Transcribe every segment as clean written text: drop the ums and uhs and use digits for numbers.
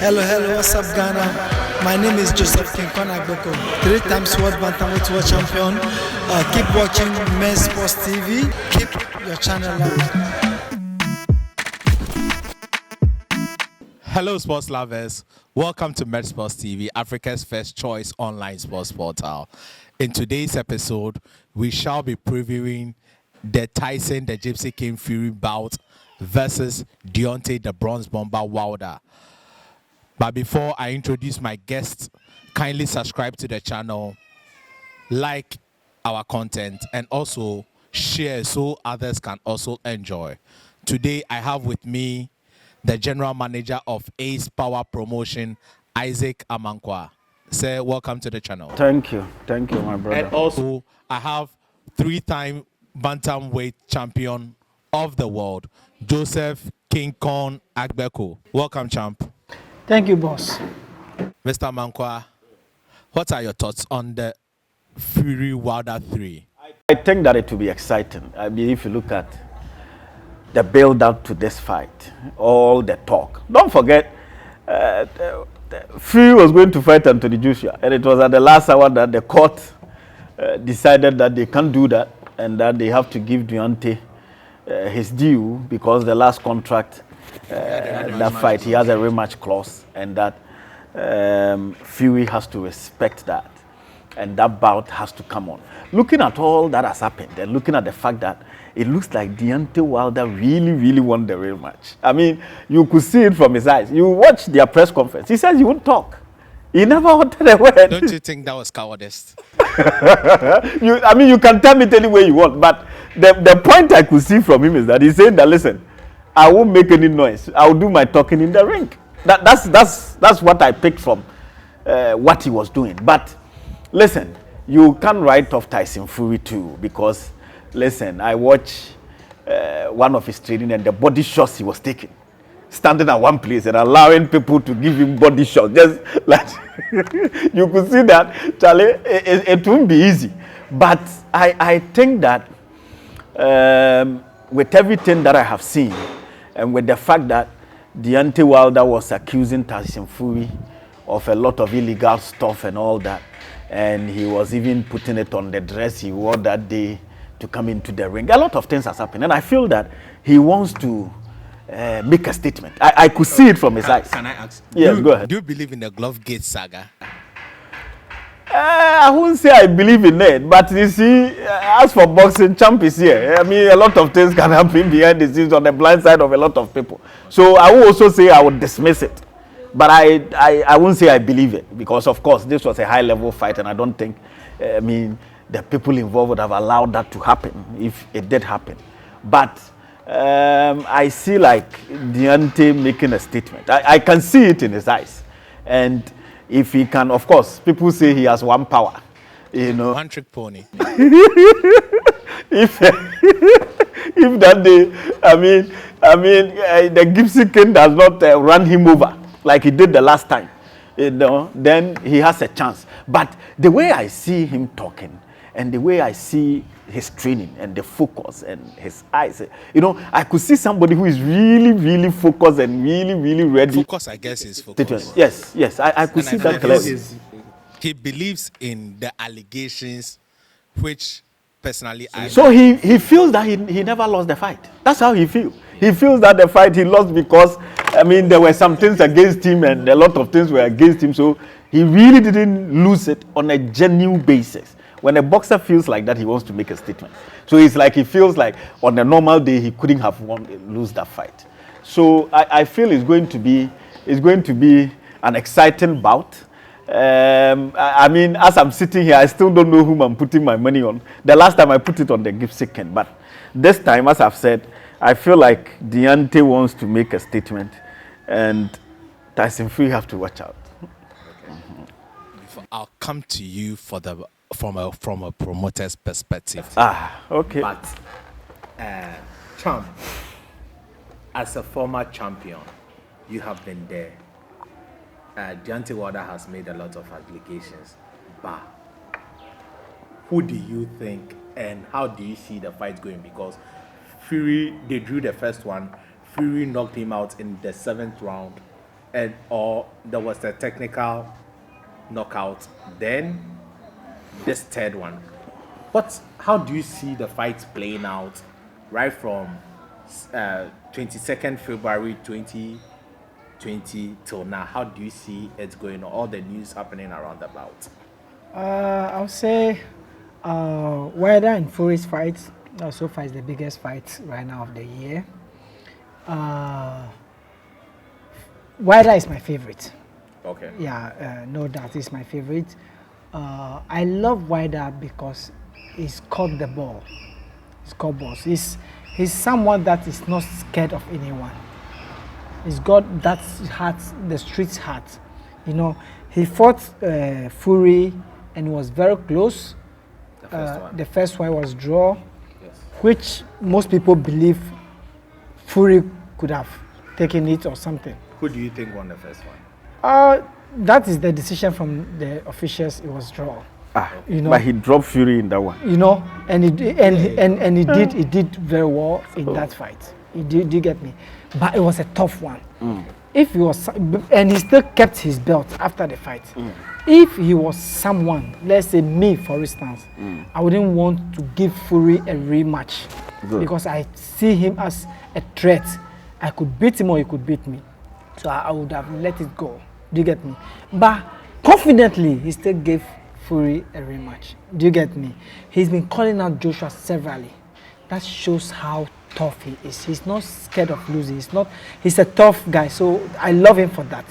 Hello, what's up, Ghana? My name is Joseph Kinkon Agbeko, 3 times World Bantamweight World Champion. Keep watching Men's Sports TV. Keep your channel live. Hello, sports lovers. Welcome to Med Sports TV, Africa's first choice online sports portal. In today's episode, we shall be previewing the Tyson, the Gypsy King Fury bout versus Deontay, the Bronze Bomber Wilder. But before I introduce my guests, kindly subscribe to the channel, like our content, and also share so others can also enjoy. Today, I have with me the General Manager of Ace Power Promotion, Isaac Amankwa. Sir, welcome to the channel. Thank you, my brother. And also, I have 3-time bantamweight champion of the world, Joseph King Kong Agbeko. Welcome, champ. Thank you, boss. Mr. Amankwa, what are your thoughts on the Fury Wilder 3? I think that it will be exciting. I mean, if you look at the build-up to this fight, all the talk. Don't forget, Fury was going to fight Anthony Joshua, and it was at the last hour that the court decided that they can't do that, and that they have to give Deontay his due because the last contract, that fight, he has a rematch clause, and that Fury has to respect that, and that bout has to come on. Looking at all that has happened, and looking at the fact that it looks like Deontay Wilder really won the real match. I mean, you could see it from his eyes. You watch their press conference. He says he won't talk. He never uttered a word. Don't you think that was cowardice? You can tell me any way you want, but the point I could see from him is that he's saying that, listen, I won't make any noise. I'll do my talking in the ring. That's what I picked from what he was doing. But listen, you can't write off Tyson Fury too, because listen, I watched one of his training and the body shots he was taking, standing at one place and allowing people to give him body shots. Just like you could see that, Charlie, it won't be easy. But I think that with everything that I have seen, and with the fact that Deontay Wilder was accusing Tyson Fury of a lot of illegal stuff and all that, and he was even putting it on the dress he wore that day to come into the ring. A lot of things has happened, and I feel that he wants to make a statement. I could see it from his eyes. Can I ask? Yes, go ahead. Do you believe in the Glove Gate saga? I wouldn't say I believe in it, but you see, as for boxing, champ is here. I mean, a lot of things can happen behind the scenes on the blind side of a lot of people. So I would also say I would dismiss it. But I wouldn't say I believe it, because of course this was a high-level fight, and I don't think, the people involved would have allowed that to happen if it did happen. But I see like Deontay making a statement. I can see it in his eyes, and if he can, of course, people say he has one power, One trick pony. if that day, the Gypsy King does not run him over like he did the last time, then he has a chance. But the way I see him talking, and the way I see his training and the focus and his eyes, I could see somebody who is really focused and really ready. Focus, I guess, is focus. Yes, I could see that clearly. He believes in the allegations, which personally I... So he feels that he never lost the fight. That's how he feels. He feels that the fight he lost because, there were some things against him and a lot of things were against him. So he really didn't lose it on a genuine basis. When a boxer feels like that, he wants to make a statement. So it's like he feels like on a normal day, he couldn't have lose that fight. So I feel it's going to be an exciting bout. As I'm sitting here, I still don't know whom I'm putting my money on. The last time I put it on the Gypsy King, but this time, as I've said, I feel like Deontay wants to make a statement, and Tyson Fury have to watch out. I'll come to you from a promoter's perspective. Okay. But, champ, as a former champion, you have been there. Deontay Wilder has made a lot of allegations, but who do you think and how do you see the fight going? Because Fury, they drew the first one. Fury knocked him out in the 7th round. and or there was a technical knockout, then this third one. How do you see the fight playing out right from 22nd February 2020 till now? How do you see it going on? All the news happening around the bout. I would say Wilder and Fury's fight so far is the biggest fight right now of the year. Wilder is my favorite. Okay. Yeah, no doubt, he's my favorite. I love Wilder because he's caught the ball. He's caught balls. He's someone that is not scared of anyone. He's got that heart, the street's heart. You know, he fought Fury and was very close. The first one was draw, yes, which most people believe Fury could have taken it or something. Who do you think won the first one? That is the decision from the officials. It was draw. You know, but he dropped Fury in that one. You know, and he did very well in that fight. Do you get me? But it was a tough one. If he was, and he still kept his belt after the fight. If he was someone, let's say me, for instance, I wouldn't want to give Fury a rematch. Good. Because I see him as a threat. I could beat him or he could beat me. So I would have let it go. Do you get me? But confidently, he still gave Fury a rematch. Do you get me? He's been calling out Joshua severally. That shows how tough he is. He's not scared of losing. He's a tough guy. So I love him for that.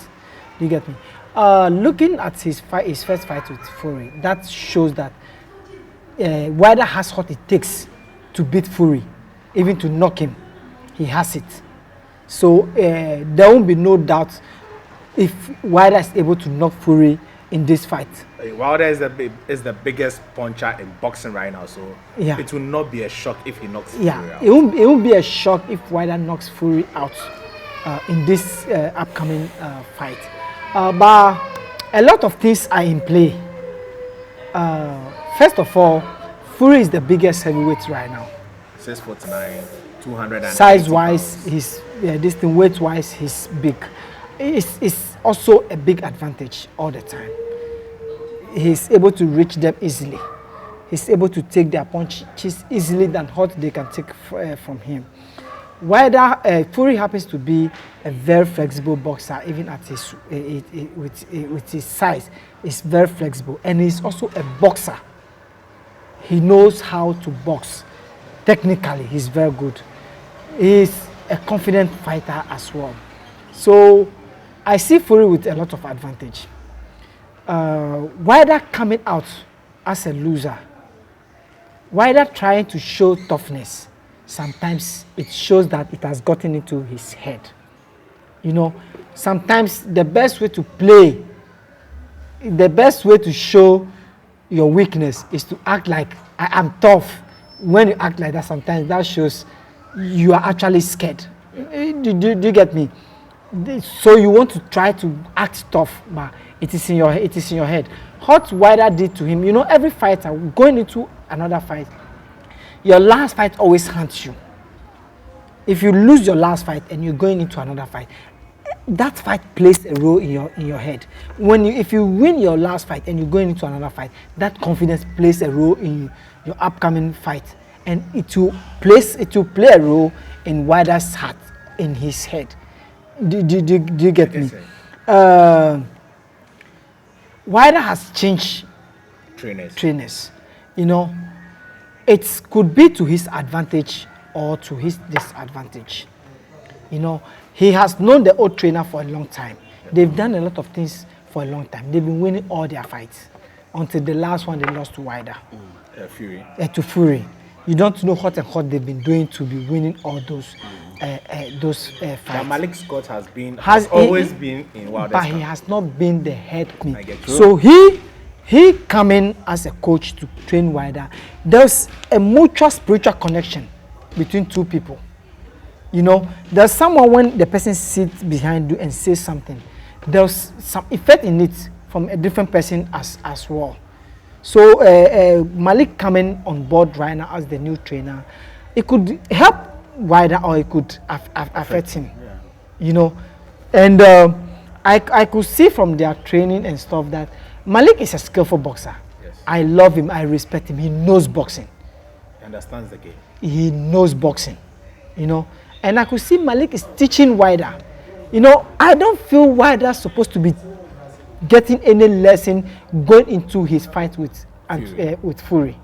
Do you get me? Looking at his first fight with Fury, that shows that Wilder has what it takes to beat Fury, even to knock him. He has it. So there won't be no doubt if Wilder is able to knock Fury in this fight. Wilder is the biggest puncher in boxing right now, so yeah, it will not be a shock if he knocks Fury out. It won't be a shock if Wilder knocks Fury out in this upcoming fight. But a lot of things are in play. First of all, Fury is the biggest heavyweight right now. 6'9", 200. Size-wise, weight-wise, he's big. It's also a big advantage all the time. He's able to reach them easily. He's able to take their punches easily than what they can take from him. Wilder, Fury happens to be a very flexible boxer, even at his with his size. He's very flexible, and he's also a boxer. He knows how to box. Technically, he's very good. He's a confident fighter as well. So I see Fury with a lot of advantage. Wilder coming out as a loser, Wilder trying to show toughness, sometimes it shows that it has gotten into his head. You know, sometimes the best way to play, the best way to show your weakness is to act like I am tough. When you act like that, sometimes that shows you are actually scared. Do you get me? So you want to try to act tough, but it is in your head. What Wilder did to him, you know, every fighter going into another fight, your last fight always haunts you. If you lose your last fight and you're going into another fight, that fight plays a role in your head. If you win your last fight and you're going into another fight, that confidence plays a role in your upcoming fight, and it will play a role in Wilder's heart, in his head. Do you get me? Wilder has changed trainers. You know, it could be to his advantage or to his disadvantage. You know, he has known the old trainer for a long time. They've done a lot of things for a long time. They've been winning all their fights until the last one they lost to Wilder. Fury. To Fury. You don't know what and what they've been doing to be winning all those fights. Malik Scott has always been in Wilder's but camp. he has not been the head coach. So he coming as a coach to train Wilder. There's a mutual spiritual connection between two people. You know, there's someone when the person sits behind you and says something, there's some effect in it from a different person as well. So Malik coming on board right now as the new trainer, it could help Wilder or it could affect him. Yeah. You know, and I could see from their training and stuff that Malik is a skillful boxer. Yes. I love him. I respect him. He knows boxing. He understands the game. He knows boxing, you know. And I could see Malik is teaching Wilder. You know, I don't feel Wilder's supposed to be getting any lesson going into his fight with Fury.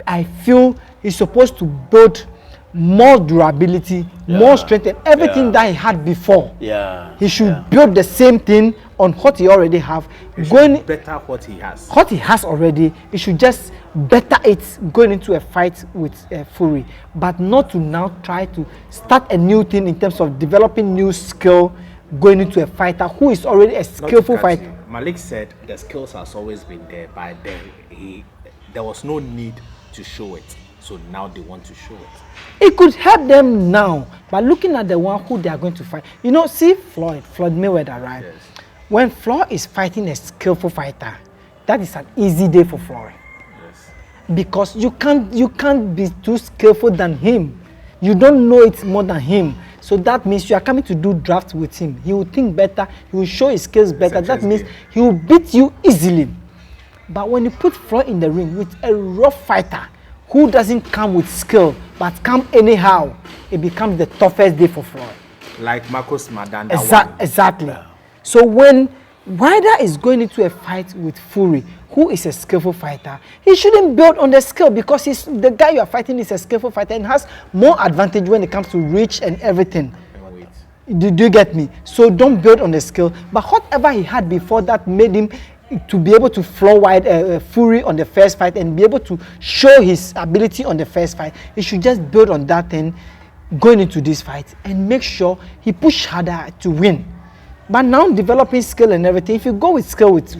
I feel he's supposed to build more durability, more strength, and everything that he had before. Yeah. He should build the same thing on what he already have. Better what he has. What he has already, he should just better it going into a fight with Fury, but not to now try to start a new thing in terms of developing new skill going into a fighter who is already a skillful fighter. Malik said the skills has always been there, but then there was no need to show it. So now they want to show it. It could help them now, but looking at the one who they are going to fight. You know, see Floyd Mayweather, right? Yes. When Floyd is fighting a skillful fighter, that is an easy day for Floyd. Yes. Because you can't be too skillful than him. You don't know it more than him. So that means you are coming to do draft with him. He will think better. He will show his skills better. That means he will beat you easily. But when you put Floyd in the ring with a rough fighter who doesn't come with skill but come anyhow, it becomes the toughest day for Floyd. Like Marcos Madanda. Exactly. Yeah. So when Wilder is going into a fight with Fury, who is a skillful fighter, he shouldn't build on the skill because the guy you are fighting is a skillful fighter and has more advantage when it comes to reach and everything. Do you get me? So don't build on the skill. But whatever he had before that made him to be able to floor Fury on the first fight and be able to show his ability on the first fight, he should just build on that thing going into this fight and make sure he push harder to win. But now developing skill and everything, if you go with skill with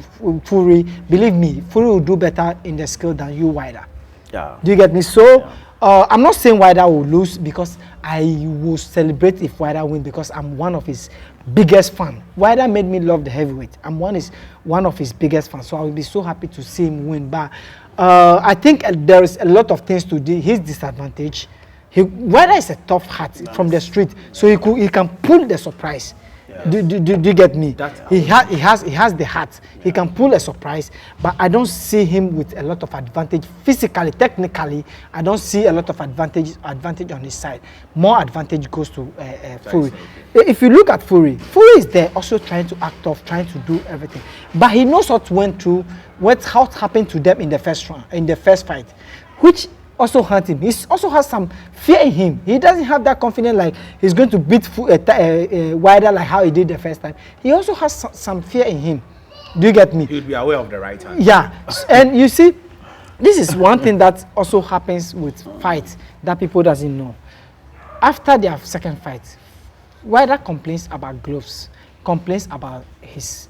Fury, believe me, Fury will do better in the skill than you, Wilder. Yeah. Do you get me? So I'm not saying Wilder will lose because I will celebrate if Wilder wins because I'm one of his biggest fans. Wilder made me love the heavyweight. I'm one of his biggest fans, so I will be so happy to see him win. But I think there is a lot of things to do. His disadvantage. Wilder is a tough hat from the street, so he can pull the surprise. Do you get me? He has the heart. He can pull a surprise, but I don't see him with a lot of advantage physically, technically. I don't see a lot of advantage on his side. More advantage goes to Fury. If you look at Fury is there also trying to act tough, trying to do everything, but he knows what went through, what happened to them in the first round, in the first fight, which also hurt him. He also has some fear in him. He doesn't have that confidence like he's going to beat Wilder like how he did the first time. He also has some fear in him. Do you get me? He would be aware of the right hand. Yeah. And you see, this is one thing that also happens with fights that people doesn't know. After their second fight, Wilder complains about gloves, complains about his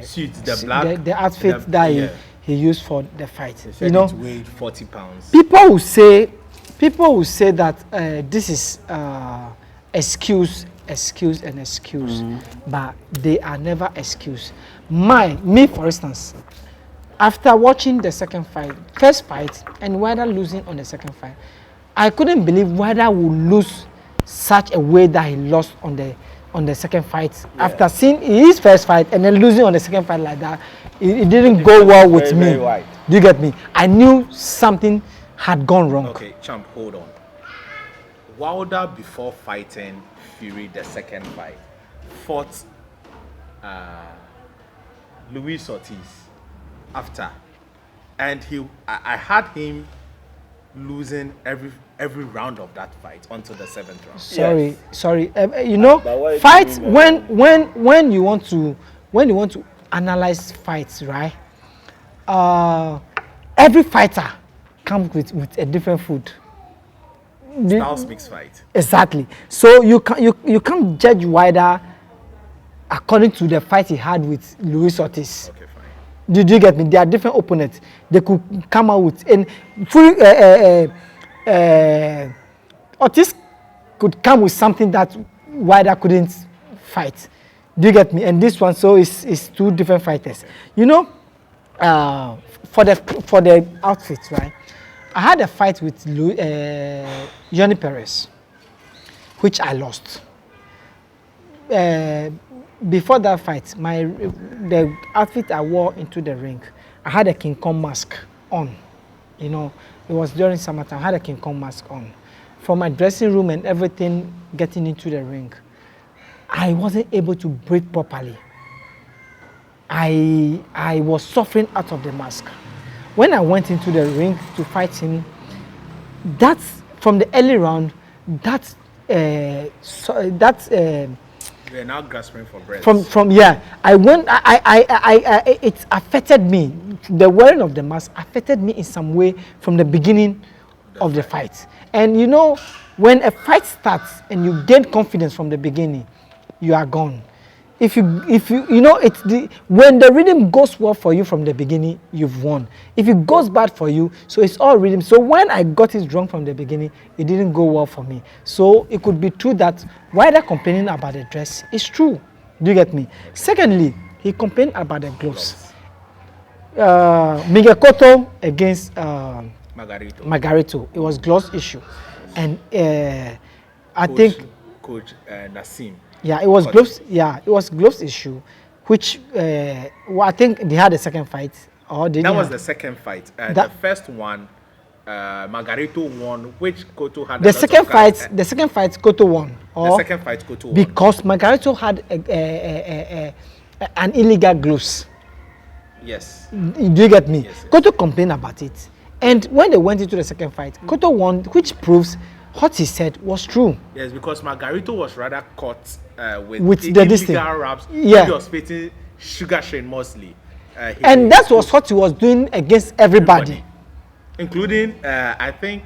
suit, the black, the outfit that he used for the fight. He said it weighed 40 pounds. People will say that this is excuse, but they are never excuse. Me for instance, after watching the first fight, and Wilder losing on the second fight, I couldn't believe Wilder would lose such a way that he lost on the second fight. Yeah. After seeing his first fight and then losing on the second fight like that, it didn't go well with me. Do you get me? I knew something had gone wrong. Okay, champ, hold on. Wilder, before fighting Fury the second fight, fought Luis Ortiz after, and I had him losing every round of that fight until the 7th round. Sorry. You know, fights when you want to analyze fights, right? Every fighter comes with a different food. Style speaks fight. Exactly. So you can't judge Wilder according to the fight he had with Luis Ortiz. Okay, fine. Did you get me? They are different opponents. They could come out with Ortiz could come with something that Wilder couldn't fight. Do you get me? And this one, so it's two different fighters. You know, for the outfits, right? I had a fight with Johnny Perez, which I lost. before that fight, the outfit I wore into the ring, I had a King Kong mask on. You know, it was during summertime. I had a King Kong mask on. From my dressing room and everything getting into the ring, I wasn't able to breathe properly. I was suffering out of the mask. When I went into the ring to fight him, that's from the early round. We're now grasping for breath. I went. It affected me. The wearing of the mask affected me in some way from the beginning of the fight. And you know, when a fight starts and you gain confidence from the beginning, you are gone. If you know, when the rhythm goes well for you from the beginning, you've won. If it goes bad for you, so it's all rhythm. So when I got it wrong from the beginning, it didn't go well for me. So it could be true that why they're complaining about the dress is true. Do you get me? Secondly, he complained about the gloves. Miguel Cotto against Margarito. It was gloves issue, and I think Coach Nassim. Yeah, it was gloves. Yeah, it was gloves issue, which I think they had a second fight. Or that was the second fight. The first one, Margarito won, which Cotto had. The second fight, Cotto won. The second fight, Cotto won because Margarito had an illegal gloves. Yes. Do you get me? Yes. Cotto complained about it, and when they went into the second fight, Cotto won, which proves what he said was true. Yes, because Margarito was rather caught with the illegal raps. Yeah. He was fighting Sugar Shane mostly. And that was what he was doing against everybody. Including, I think,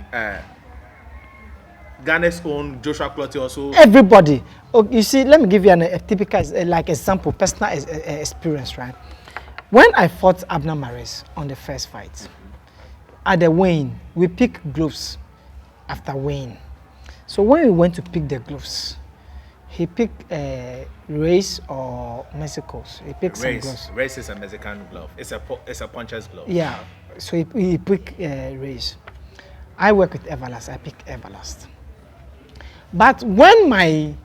Ghana's own Joshua Clottey also. Everybody. Oh, you see, let me give you a typical example, personal experience, right? When I fought Abner Maris on the first fight, at the weigh-in, we picked gloves after weighing. So when we went to pick the gloves, he picked Race or Mexico's. He picked some gloves. Race is a Mexican glove. It's a puncher's glove. Yeah. So he picked Race. I work with Everlast. I picked Everlast. But when my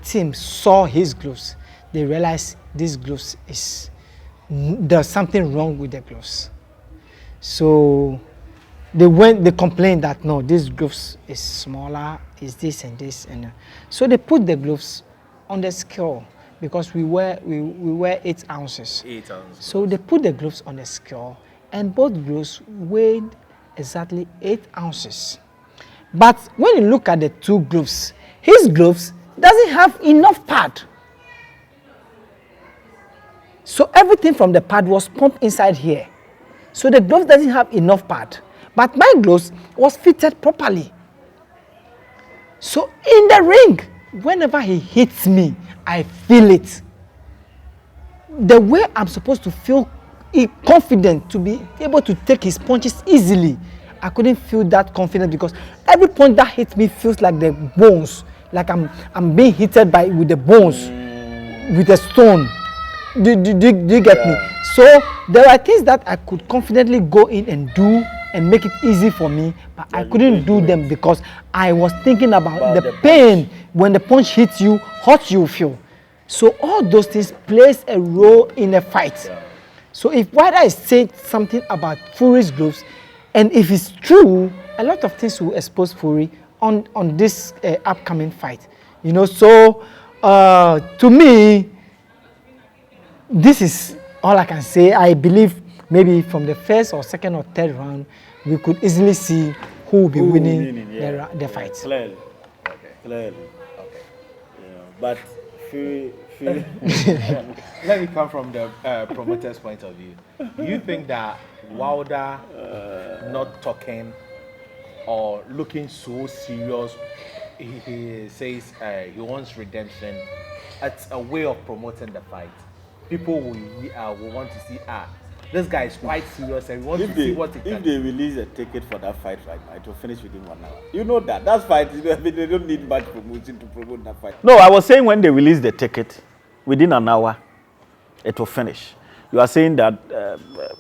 team saw his gloves, they realized this gloves there's something wrong with the gloves. So they complained that no, this gloves is smaller, is this and this, and so they put the gloves on the scale because we wear 8 ounces. 8 ounces. So they put the gloves on the scale, and both gloves weighed exactly 8 ounces. But when you look at the two gloves, his gloves doesn't have enough pad. So everything from the pad was pumped inside here. So the glove doesn't have enough pad. But my gloves was fitted properly. So in the ring, whenever he hits me, I feel it. The way I'm supposed to feel confident to be able to take his punches easily, I couldn't feel that confident because every punch that hits me feels like the bones, like I'm being hit with the bones, with a stone. Do you get me? So there are things that I could confidently go in and do and make it easy for me, but I couldn't do them because I was thinking about the pain when the punch hits you, what you feel. So all those things plays a role in a fight. So if what I said something about Fury's gloves, and if it's true, a lot of things will expose Fury on this upcoming fight. You know, so to me, this is all I can say. I believe maybe from the first or second or third round, we could easily see who will be winning the fight. Clearly. Okay. Clearly. Okay. But let me come from the promoter's point of view. Do you think that Wilder not talking or looking so serious, he says he wants redemption, it's a way of promoting the fight? People will want to see, this guy is quite serious and we want to see what he can do. If they release a ticket for that fight right now, it will finish within 1 hour. You know that. That fight, they don't need much promotion to promote that fight. No, I was saying when they release the ticket, within an hour, it will finish. You are saying that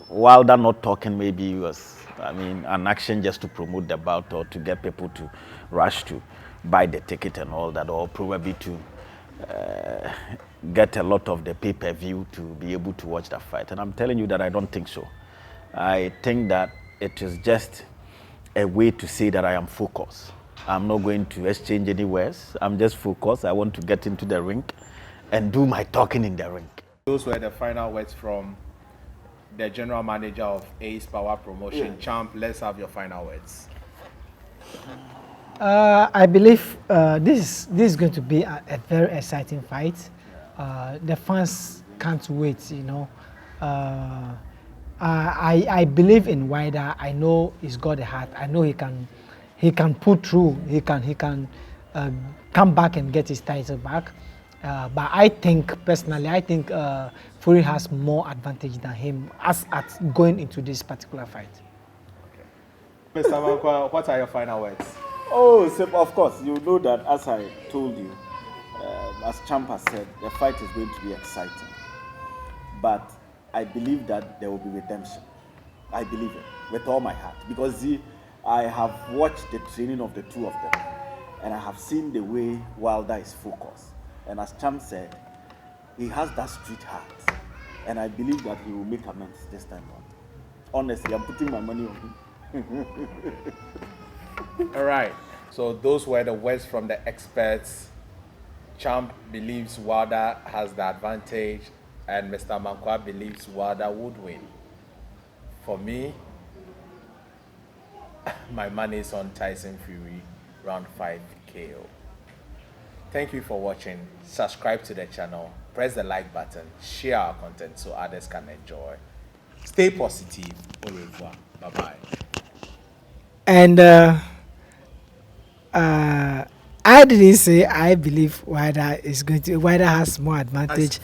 Wilder not talking maybe was, an action just to promote the bout or to get people to rush to. buy the ticket and all that, or probably to get a lot of the pay-per-view to be able to watch that fight. And I'm telling you that I don't think so. I think that it is just a way to say that I am focused. I'm not going to exchange any words. I'm just focused. I want to get into the ring and do my talking in the ring. Those were the final words from the general manager of Ace Power Promotion. Champ, let's have your final words. I believe this is going to be a very exciting fight. The fans can't wait, you know. I believe in Wilder. I know he's got a heart. I know he can pull through. He can come back and get his title back. But I think personally, Fury has more advantage than him as at going into this particular fight. Okay. Mr. Mankwa, what are your final words? Oh, so of course, you know that as I told you, as Champ has said, the fight is going to be exciting. But I believe that there will be redemption. I believe it with all my heart. Because I have watched the training of the two of them, and I have seen the way Wilder is focused. And as Champ said, he has that street heart. And I believe that he will make amends this time around. Honestly, I'm putting my money on him. All right. So those were the words from the experts. Champ believes Wilder has the advantage, and Mr. Mankwa believes Wilder would win. For me, my money is on Tyson Fury, round 5 KO. Thank you for watching. Subscribe to the channel, press the like button, share our content so others can enjoy. Stay positive. Au revoir. Bye-bye. And I didn't say I believe Wilder has more advantage.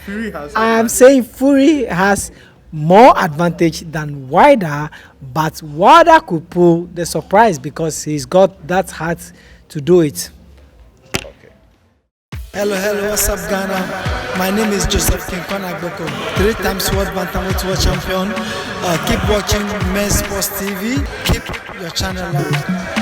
I am saying Fury has more advantage than Wilder, but Wilder could pull the surprise because he's got that heart to do it. Hello, what's up, Ghana? My name is Joseph Kinkwana-Agbeko, 3 times world bantamweight world champion. Keep watching Men's Sports TV. Keep your channel live.